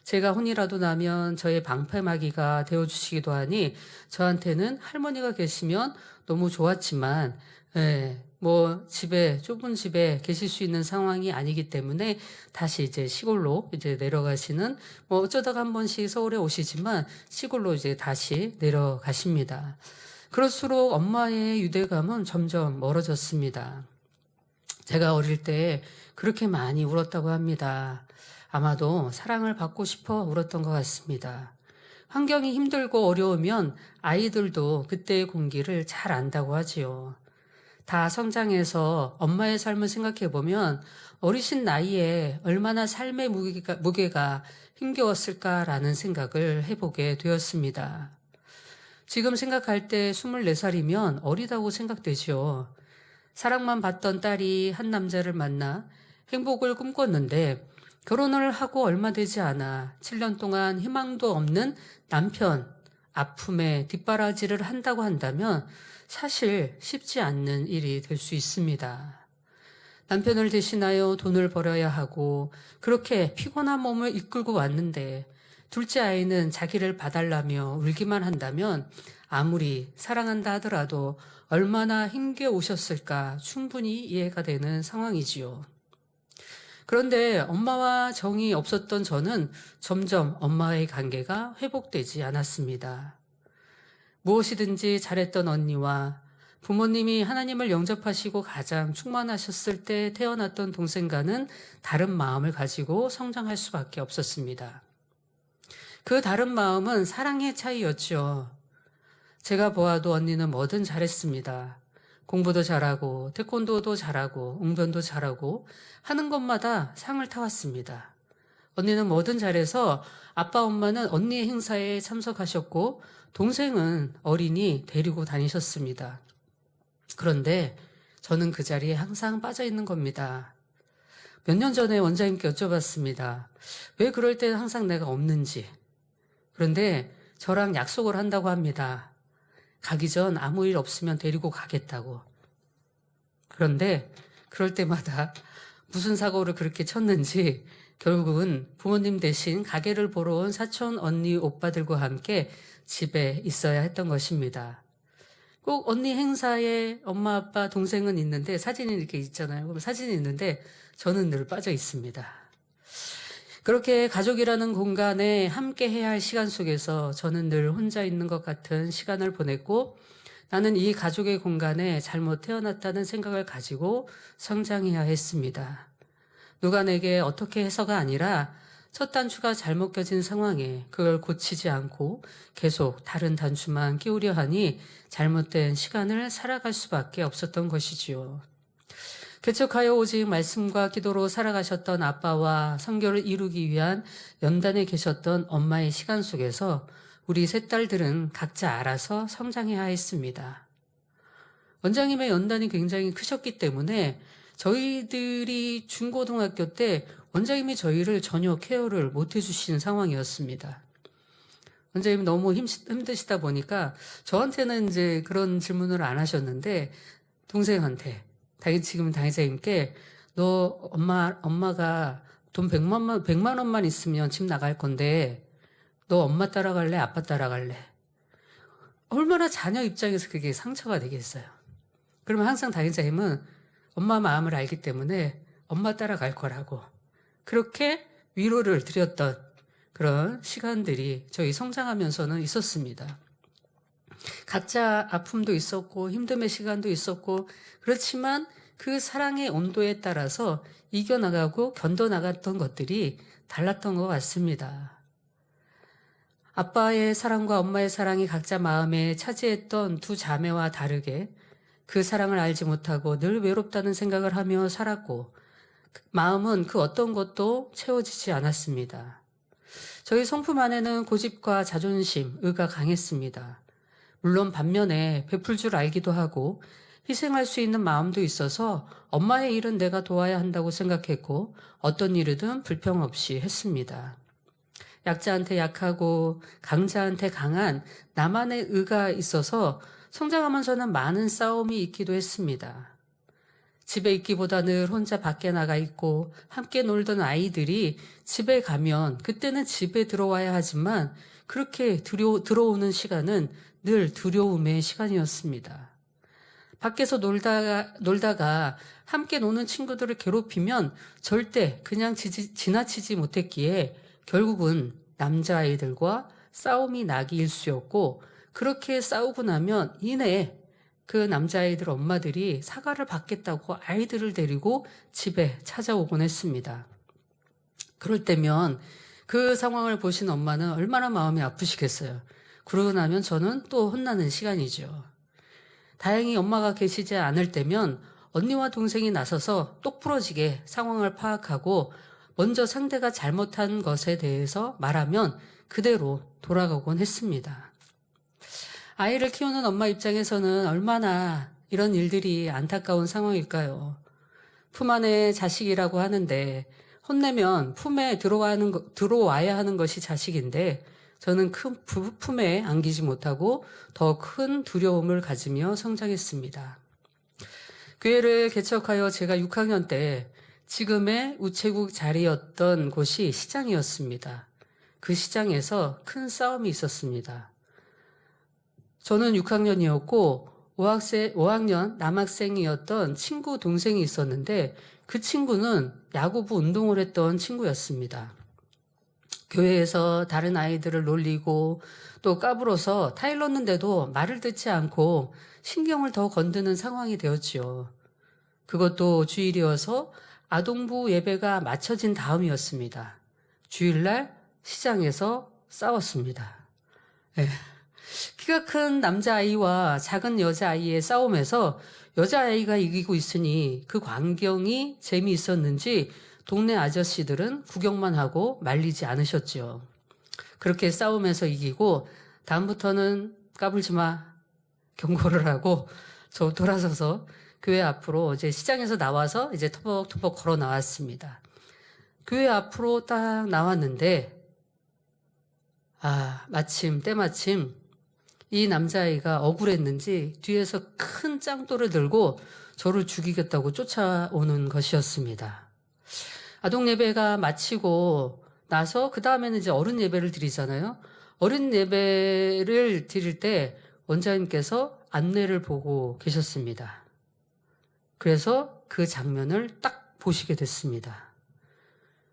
제가 혼이라도 나면 저의 방패막이가 되어주시기도 하니 저한테는 할머니가 계시면 너무 좋았지만 좁은 집에 계실 수 있는 상황이 아니기 때문에 다시 이제 시골로 이제 내려가시는 어쩌다가 한 번씩 서울에 오시지만 시골로 이제 다시 내려가십니다. 그럴수록 엄마의 유대감은 점점 멀어졌습니다. 제가 어릴 때 그렇게 많이 울었다고 합니다. 아마도 사랑을 받고 싶어 울었던 것 같습니다. 환경이 힘들고 어려우면 아이들도 그때의 공기를 잘 안다고 하지요. 다 성장해서 엄마의 삶을 생각해보면 어리신 나이에 얼마나 삶의 무게가 힘겨웠을까라는 생각을 해보게 되었습니다. 지금 생각할 때 24살이면 어리다고 생각되지요. 사랑만 받던 딸이 한 남자를 만나 행복을 꿈꿨는데 결혼을 하고 얼마 되지 않아 7년 동안 희망도 없는 남편 아픔에 뒷바라지를 한다고 한다면 사실 쉽지 않는 일이 될 수 있습니다. 남편을 대신하여 돈을 벌어야 하고 그렇게 피곤한 몸을 이끌고 왔는데 둘째 아이는 자기를 봐달라며 울기만 한다면 아무리 사랑한다 하더라도 얼마나 힘겨우셨을까 충분히 이해가 되는 상황이지요. 그런데 엄마와 정이 없었던 저는 점점 엄마와의 관계가 회복되지 않았습니다. 무엇이든지 잘했던 언니와 부모님이 하나님을 영접하시고 가장 충만하셨을 때 태어났던 동생과는 다른 마음을 가지고 성장할 수밖에 없었습니다. 그 다른 마음은 사랑의 차이였죠. 제가 보아도 언니는 뭐든 잘했습니다. 공부도 잘하고 태권도도 잘하고 웅변도 잘하고 하는 것마다 상을 타왔습니다. 언니는 뭐든 잘해서 아빠 엄마는 언니의 행사에 참석하셨고 동생은 어린이 데리고 다니셨습니다. 그런데 저는 그 자리에 항상 빠져 있는 겁니다. 몇 년 전에 원장님께 여쭤봤습니다. 왜 그럴 때는 항상 내가 없는지. 그런데 저랑 약속을 한다고 합니다. 가기 전 아무 일 없으면 데리고 가겠다고. 그런데 그럴 때마다 무슨 사고를 그렇게 쳤는지 결국은 부모님 대신 가게를 보러 온 사촌, 언니, 오빠들과 함께 집에 있어야 했던 것입니다. 꼭 언니 행사에 엄마, 아빠, 동생은 있는데 사진이 이렇게 있잖아요. 그럼 사진이 있는데 저는 늘 빠져 있습니다. 그렇게 가족이라는 공간에 함께 해야 할 시간 속에서 저는 늘 혼자 있는 것 같은 시간을 보냈고 나는 이 가족의 공간에 잘못 태어났다는 생각을 가지고 성장해야 했습니다. 누가 내게 어떻게 해서가 아니라 첫 단추가 잘못 껴진 상황에 그걸 고치지 않고 계속 다른 단추만 끼우려 하니 잘못된 시간을 살아갈 수밖에 없었던 것이지요. 개척하여 오직 말씀과 기도로 살아가셨던 아빠와 선교를 이루기 위한 연단에 계셨던 엄마의 시간 속에서 우리 세 딸들은 각자 알아서 성장해야 했습니다. 원장님의 연단이 굉장히 크셨기 때문에 저희들이 중고등학교 때 원장님이 저희를 전혀 케어를 못 해주시는 상황이었습니다. 원장님이 너무 힘드시다 보니까 저한테는 이제 그런 질문을 안 하셨는데 동생한테 지금 당회장님께 너 엄마가 돈 100만 원만 있으면 집 나갈 건데 너 엄마 따라갈래? 아빠 따라갈래? 얼마나 자녀 입장에서 그게 상처가 되겠어요. 그러면 항상 당회장님은 엄마 마음을 알기 때문에 엄마 따라갈 거라고 그렇게 위로를 드렸던 그런 시간들이 저희 성장하면서는 있었습니다. 각자 아픔도 있었고 힘듦의 시간도 있었고 그렇지만 그 사랑의 온도에 따라서 이겨나가고 견뎌나갔던 것들이 달랐던 것 같습니다. 아빠의 사랑과 엄마의 사랑이 각자 마음에 차지했던 두 자매와 다르게 그 사랑을 알지 못하고 늘 외롭다는 생각을 하며 살았고 마음은 그 어떤 것도 채워지지 않았습니다. 저희 성품 안에는 고집과 자존심, 의가 강했습니다. 물론 반면에 베풀 줄 알기도 하고 희생할 수 있는 마음도 있어서 엄마의 일은 내가 도와야 한다고 생각했고 어떤 일이든 불평 없이 했습니다. 약자한테 약하고 강자한테 강한 나만의 의가 있어서 성장하면서는 많은 싸움이 있기도 했습니다. 집에 있기보다 늘 혼자 밖에 나가 있고 함께 놀던 아이들이 집에 가면 그때는 집에 들어와야 하지만 그렇게 들어오는 시간은 늘 두려움의 시간이었습니다. 밖에서 놀다가 함께 노는 친구들을 괴롭히면 절대 그냥 지나치지 못했기에 결국은 남자아이들과 싸움이 나기 일쑤였고 그렇게 싸우고 나면 이내 그 남자아이들 엄마들이 사과를 받겠다고 아이들을 데리고 집에 찾아오곤 했습니다. 그럴 때면 그 상황을 보신 엄마는 얼마나 마음이 아프시겠어요. 그러고 나면 저는 또 혼나는 시간이죠. 다행히 엄마가 계시지 않을 때면 언니와 동생이 나서서 똑부러지게 상황을 파악하고 먼저 상대가 잘못한 것에 대해서 말하면 그대로 돌아가곤 했습니다. 아이를 키우는 엄마 입장에서는 얼마나 이런 일들이 안타까운 상황일까요? 품 안에 자식이라고 하는데 혼내면 품에 들어와야 하는 것이 자식인데 저는 큰 품에 안기지 못하고 더 큰 두려움을 가지며 성장했습니다. 교회를 개척하여 제가 6학년 때 지금의 우체국 자리였던 곳이 시장이었습니다. 그 시장에서 큰 싸움이 있었습니다. 저는 6학년이었고 5학년 남학생이었던 친구 동생이 있었는데 그 친구는 야구부 운동을 했던 친구였습니다. 교회에서 다른 아이들을 놀리고 또 까불어서 타일렀는데도 말을 듣지 않고 신경을 더 건드는 상황이 되었지요. 그것도 주일이어서 아동부 예배가 마쳐진 다음이었습니다. 주일날 시장에서 싸웠습니다. 네. 키가 큰 남자아이와 작은 여자아이의 싸움에서 여자아이가 이기고 있으니 그 광경이 재미있었는지 동네 아저씨들은 구경만 하고 말리지 않으셨지요. 그렇게 싸움에서 이기고 다음부터는 까불지 마 경고를 하고 저 돌아서서 교회 앞으로 이제 시장에서 나와서 이제 터벅터벅 걸어 나왔습니다. 교회 앞으로 딱 나왔는데 때마침 이 남자아이가 억울했는지 뒤에서 큰 짱돌을 들고 저를 죽이겠다고 쫓아오는 것이었습니다. 아동 예배가 마치고 나서 그 다음에는 이제 어른 예배를 드리잖아요. 어른 예배를 드릴 때 원장님께서 안내를 보고 계셨습니다. 그래서 그 장면을 딱 보시게 됐습니다.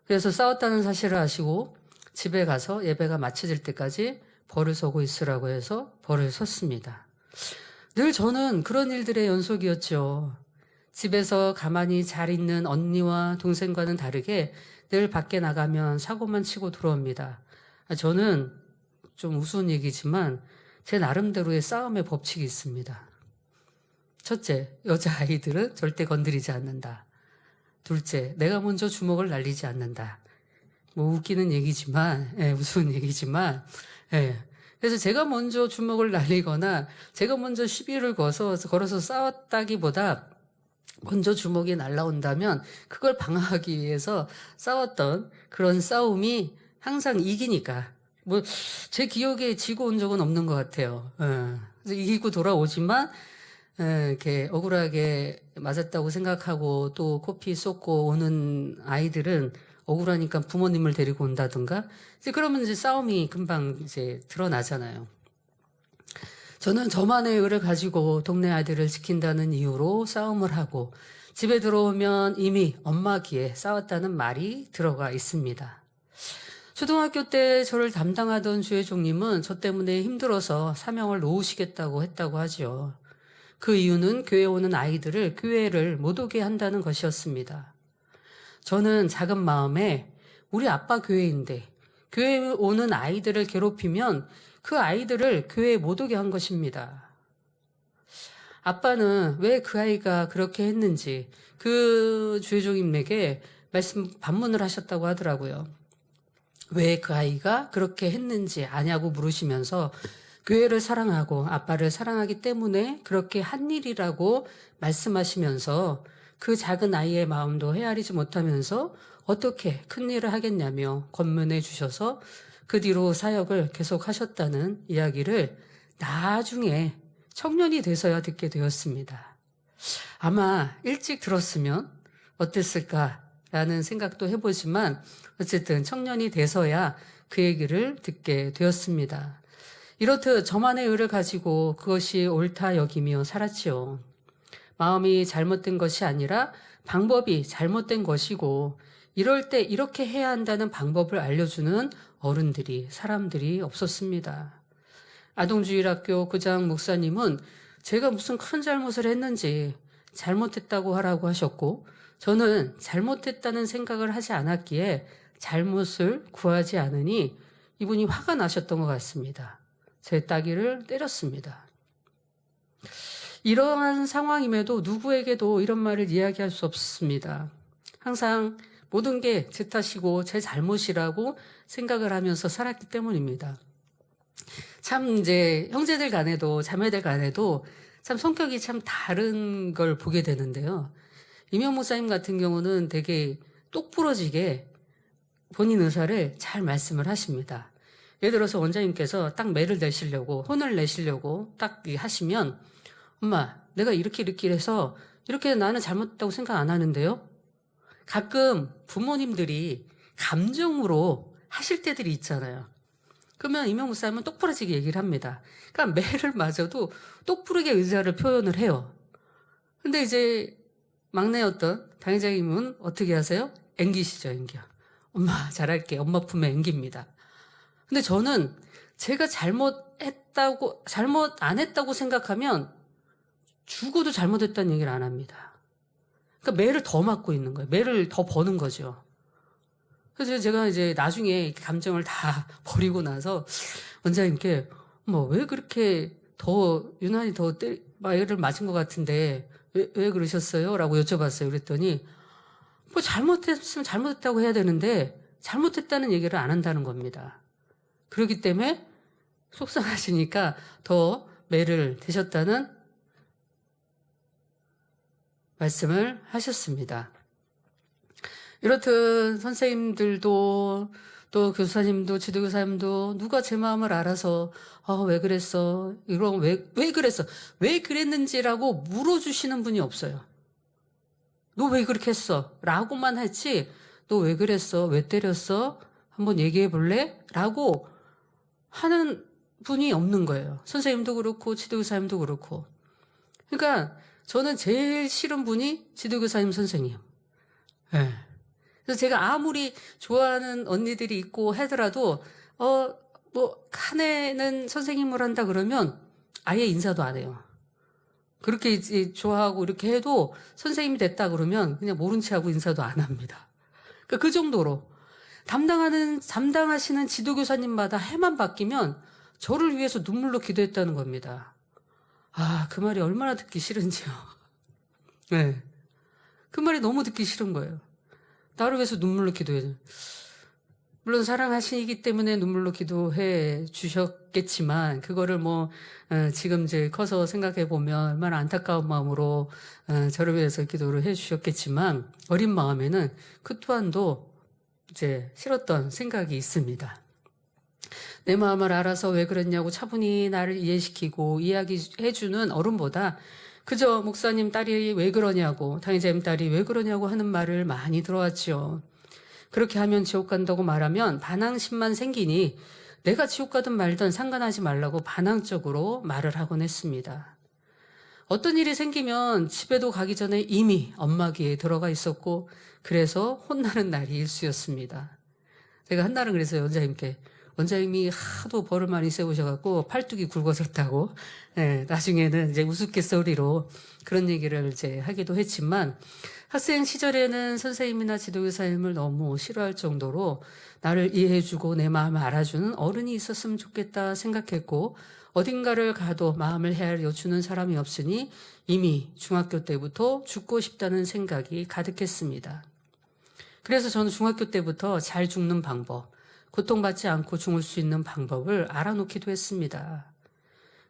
그래서 싸웠다는 사실을 아시고 집에 가서 예배가 마쳐질 때까지 벌을 서고 있으라고 해서 벌을 섰습니다. 늘 저는 그런 일들의 연속이었죠. 집에서 가만히 잘 있는 언니와 동생과는 다르게 늘 밖에 나가면 사고만 치고 들어옵니다. 저는 좀 우스운 얘기지만 제 나름대로의 싸움의 법칙이 있습니다. 첫째, 여자아이들은 절대 건드리지 않는다. 둘째, 내가 먼저 주먹을 날리지 않는다. 뭐 웃기는 얘기지만, 우스운 얘기지만, 그래서 제가 먼저 주먹을 날리거나 제가 먼저 시비를 걸어서 싸웠다기보다 먼저 주먹이 날라온다면 그걸 방어하기 위해서 싸웠던 그런 싸움이 항상 이기니까. 뭐 제 기억에 지고 온 적은 없는 것 같아요. 그래서 이기고 돌아오지만 이렇게 억울하게 맞았다고 생각하고 또 코피 쏟고 오는 아이들은 억울하니까 부모님을 데리고 온다든가 이제 그러면 이제 싸움이 금방 이제 드러나잖아요. 저는 저만의 의를 가지고 동네 아이들을 지킨다는 이유로 싸움을 하고 집에 들어오면 이미 엄마 귀에 싸웠다는 말이 들어가 있습니다. 초등학교 때 저를 담당하던 주혜종님은 저 때문에 힘들어서 사명을 놓으시겠다고 했다고 하죠. 그 이유는 교회에 오는 아이들을 교회를 못 오게 한다는 것이었습니다. 저는 작은 마음에 우리 아빠 교회인데 교회에 오는 아이들을 괴롭히면 그 아이들을 교회에 못 오게 한 것입니다. 아빠는 왜 그 아이가 그렇게 했는지 그 주혜종님에게 반문을 하셨다고 하더라고요. 왜 그 아이가 그렇게 했는지 아냐고 물으시면서 교회를 사랑하고 아빠를 사랑하기 때문에 그렇게 한 일이라고 말씀하시면서 그 작은 아이의 마음도 헤아리지 못하면서 어떻게 큰 일을 하겠냐며 권면해 주셔서 그 뒤로 사역을 계속하셨다는 이야기를 나중에 청년이 돼서야 듣게 되었습니다. 아마 일찍 들었으면 어땠을까라는 생각도 해보지만 어쨌든 청년이 돼서야 그 얘기를 듣게 되었습니다. 이렇듯 저만의 의를 가지고 그것이 옳다 여기며 살았지요. 마음이 잘못된 것이 아니라 방법이 잘못된 것이고 이럴 때 이렇게 해야 한다는 방법을 알려주는 어른들이 사람들이 없었습니다. 아동주일학교 구장 목사님은 제가 무슨 큰 잘못을 했는지 잘못했다고 하라고 하셨고 저는 잘못했다는 생각을 하지 않았기에 잘못을 구하지 않으니 이분이 화가 나셨던 것 같습니다. 제 따귀를 때렸습니다. 이러한 상황임에도 누구에게도 이런 말을 이야기할 수 없습니다. 항상 모든 게 제 탓이고 제 잘못이라고 생각을 하면서 살았기 때문입니다. 참 이제 형제들 간에도 자매들 간에도 참 성격이 참 다른 걸 보게 되는데요. 이명 목사님 같은 경우는 되게 똑부러지게 본인 의사를 잘 말씀을 하십니다. 예를 들어서 원장님께서 딱 매를 내시려고 혼을 내시려고 딱 하시면 엄마 내가 이렇게 해서 이렇게 나는 잘못했다고 생각 안 하는데요. 가끔 부모님들이 감정으로 하실 때들이 있잖아요. 그러면 이명 목사님은 똑부러지게 얘기를 합니다. 그러니까 매를 맞아도 똑부러게 의사를 표현을 해요. 근데 이제 막내였던 당회장님은 어떻게 하세요? 앵기시죠, 앵겨. 엄마 잘할게. 엄마 품에 앵깁니다. 근데 저는 제가 잘못 안 했다고 생각하면 죽어도 잘못했다는 얘기를 안 합니다. 그러니까 매를 더 맞고 있는 거예요. 매를 더 버는 거죠. 그래서 제가 이제 나중에 감정을 다 버리고 나서 원장님께 왜 그렇게 더 유난히 더 매를 맞은 것 같은데 왜 그러셨어요? 라고 여쭤봤어요. 그랬더니 뭐 잘못했으면 잘못했다고 해야 되는데 잘못했다는 얘기를 안 한다는 겁니다. 그렇기 때문에 속상하시니까 더 매를 대셨다는 말씀을 하셨습니다. 이렇듯 선생님들도 또 교사님도 지도교사님도 누가 제 마음을 알아서 왜 그랬어? 이런 왜 그랬어? 왜 그랬는지라고 물어주시는 분이 없어요. 너 왜 그렇게 했어? 라고만 했지 너 왜 그랬어? 왜 때렸어? 한번 얘기해 볼래? 라고 하는 분이 없는 거예요. 선생님도 그렇고 지도교사님도 그렇고. 그러니까 저는 제일 싫은 분이 지도교사님 선생님. 네. 그래서 제가 아무리 좋아하는 언니들이 있고 하더라도 한 해는 선생님을 한다 그러면 아예 인사도 안 해요. 그렇게 이제 좋아하고 이렇게 해도 선생님이 됐다 그러면 그냥 모른 체 하고 인사도 안 합니다. 그러니까 그 정도로 담당하시는 지도교사님마다 해만 바뀌면 저를 위해서 눈물로 기도했다는 겁니다. 그 말이 얼마나 듣기 싫은지요. 네. 그 말이 너무 듣기 싫은 거예요. 나를 위해서 눈물로 기도해. 물론 사랑하시기 때문에 눈물로 기도해 주셨겠지만 그거를 지금 이제 커서 생각해 보면 얼마나 안타까운 마음으로 저를 위해서 기도를 해 주셨겠지만 어린 마음에는 그 또한도 이제 싫었던 생각이 있습니다. 내 마음을 알아서 왜 그랬냐고 차분히 나를 이해시키고 이야기해 주는 어른보다 그저 목사님 딸이 왜 그러냐고 당의자님 딸이 왜 그러냐고 하는 말을 많이 들어왔죠. 그렇게 하면 지옥 간다고 말하면 반항심만 생기니 내가 지옥 가든 말든 상관하지 말라고 반항적으로 말을 하곤 했습니다. 어떤 일이 생기면 집에도 가기 전에 이미 엄마 귀에 들어가 있었고 그래서 혼나는 날이 일수였습니다. 제가 한날은 그랬어요. 원장님이 하도 벌을 많이 세우셔갖고 팔뚝이 굵어졌다고. 네, 나중에는 이제 우스갯소리로 그런 얘기를 이제 하기도 했지만 학생 시절에는 선생님이나 지도교사님을 너무 싫어할 정도로 나를 이해해주고 내 마음을 알아주는 어른이 있었으면 좋겠다 생각했고 어딘가를 가도 마음을 헤아려주는 사람이 없으니 이미 중학교 때부터 죽고 싶다는 생각이 가득했습니다. 그래서 저는 중학교 때부터 잘 죽는 방법, 고통받지 않고 죽을 수 있는 방법을 알아놓기도 했습니다.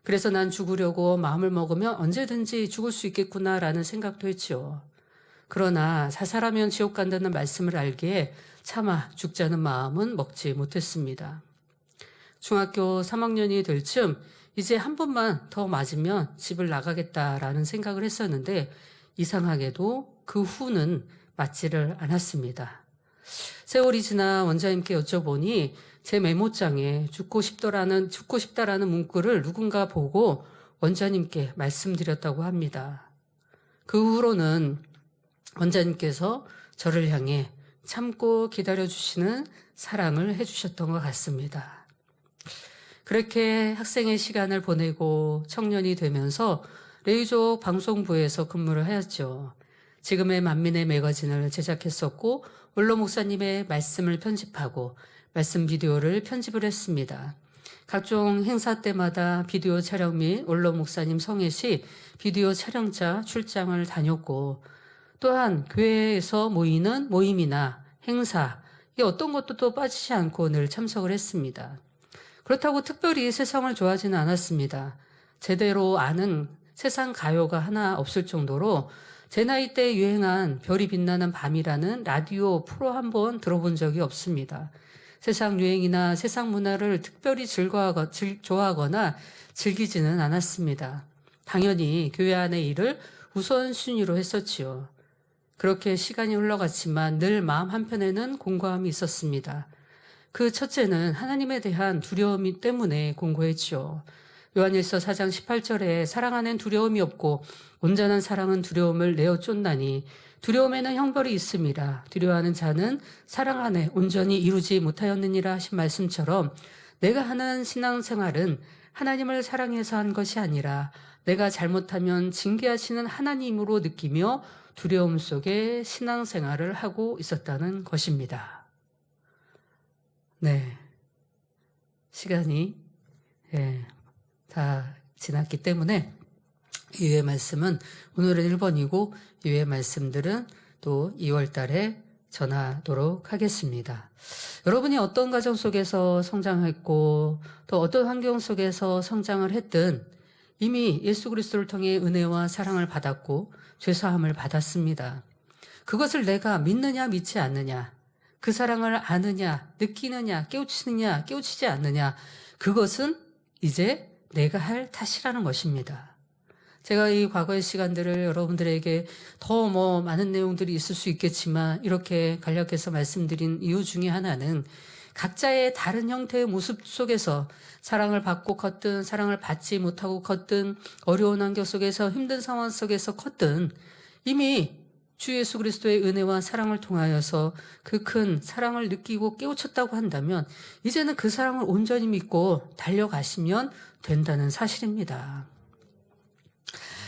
그래서 난 죽으려고 마음을 먹으면 언제든지 죽을 수 있겠구나라는 생각도 했죠. 그러나 자살하면 지옥 간다는 말씀을 알기에 차마 죽자는 마음은 먹지 못했습니다. 중학교 3학년이 될 즈음 이제 한 번만 더 맞으면 집을 나가겠다라는 생각을 했었는데 이상하게도 그 후는 맞지를 않았습니다. 세월이 지나 원장님께 여쭤보니 제 메모장에 죽고 싶다라는 문구를 누군가 보고 원장님께 말씀드렸다고 합니다. 그 후로는 원장님께서 저를 향해 참고 기다려주시는 사랑을 해주셨던 것 같습니다. 그렇게 학생의 시간을 보내고 청년이 되면서 레이족 방송부에서 근무를 하였죠. 지금의 만민의 매거진을 제작했었고 원로 목사님의 말씀을 편집하고 말씀 비디오를 편집을 했습니다. 각종 행사 때마다 비디오 촬영 및 원로 목사님 성회 시 비디오 촬영차 출장을 다녔고 또한 교회에서 모이는 모임이나 행사 이 어떤 것도 또 빠지지 않고 늘 참석을 했습니다. 그렇다고 특별히 세상을 좋아하지는 않았습니다. 제대로 아는 세상 가요가 하나 없을 정도로 제 나이 때 유행한 별이 빛나는 밤이라는 라디오 프로 한번 들어본 적이 없습니다. 세상 유행이나 세상 문화를 특별히 좋아하거나 즐기지는 않았습니다. 당연히 교회 안의 일을 우선순위로 했었지요. 그렇게 시간이 흘러갔지만 늘 마음 한편에는 공고함이 있었습니다. 그 첫째는 하나님에 대한 두려움 때문에 공고했죠. 요한일서 4장 18절에 사랑 안엔 두려움이 없고 온전한 사랑은 두려움을 내어 쫓나니 두려움에는 형벌이 있음이라. 두려워하는 자는 사랑 안에 온전히 이루지 못하였느니라 하신 말씀처럼 내가 하는 신앙생활은 하나님을 사랑해서 한 것이 아니라 내가 잘못하면 징계하시는 하나님으로 느끼며 두려움 속에 신앙생활을 하고 있었다는 것입니다. 네, 시간이 다 지났기 때문에 이외의 말씀은 오늘은 1번이고 이외의 말씀들은 또 2월 달에 전하도록 하겠습니다. 여러분이 어떤 가정 속에서 성장했고 또 어떤 환경 속에서 성장을 했든 이미 예수 그리스도를 통해 은혜와 사랑을 받았고 죄사함을 받았습니다. 그것을 내가 믿느냐 믿지 않느냐, 그 사랑을 아느냐, 느끼느냐, 깨우치느냐, 깨우치지 않느냐, 그것은 이제 내가 할 탓이라는 것입니다. 제가 이 과거의 시간들을 여러분들에게 더 많은 내용들이 있을 수 있겠지만 이렇게 간략해서 말씀드린 이유 중에 하나는 각자의 다른 형태의 모습 속에서 사랑을 받고 컸든 사랑을 받지 못하고 컸든 어려운 환경 속에서 힘든 상황 속에서 컸든 이미 주 예수 그리스도의 은혜와 사랑을 통하여서 그 큰 사랑을 느끼고 깨우쳤다고 한다면 이제는 그 사랑을 온전히 믿고 달려가시면 된다는 사실입니다.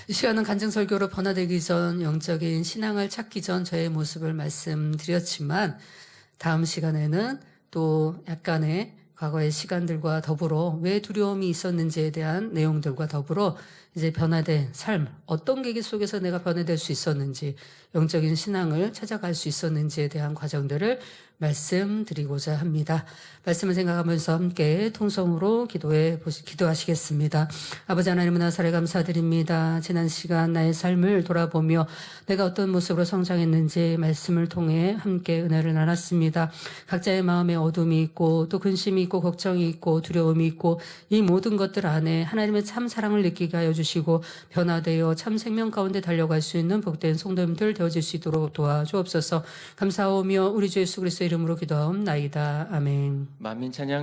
이 시간은 간증설교로 변화되기 전 영적인 신앙을 찾기 전 저의 모습을 말씀드렸지만 다음 시간에는 또 약간의 과거의 시간들과 더불어 왜 두려움이 있었는지에 대한 내용들과 더불어 이제 변화된 삶, 어떤 계기 속에서 내가 변화될 수 있었는지, 영적인 신앙을 찾아갈 수 있었는지에 대한 말씀드리고자 합니다. 말씀을 생각하면서 함께 통성으로 기도하시겠습니다. 아버지 하나님 나사를 감사드립니다. 지난 시간 나의 삶을 돌아보며 내가 어떤 모습으로 성장했는지 말씀을 통해 함께 은혜를 나눴습니다. 각자의 마음에 어둠이 있고 또 근심이 있고 걱정이 있고 두려움이 있고 이 모든 것들 안에 하나님의 참 사랑을 느끼게 하여 주시고 변화되어 참 생명 가운데 달려갈 수 있는 복된 성도님들 되어질 수 있도록 도와주옵소서. 감사하오며 우리 주 예수 그리스도 이름으로 기도하옵나이다. 아멘. 만민 찬양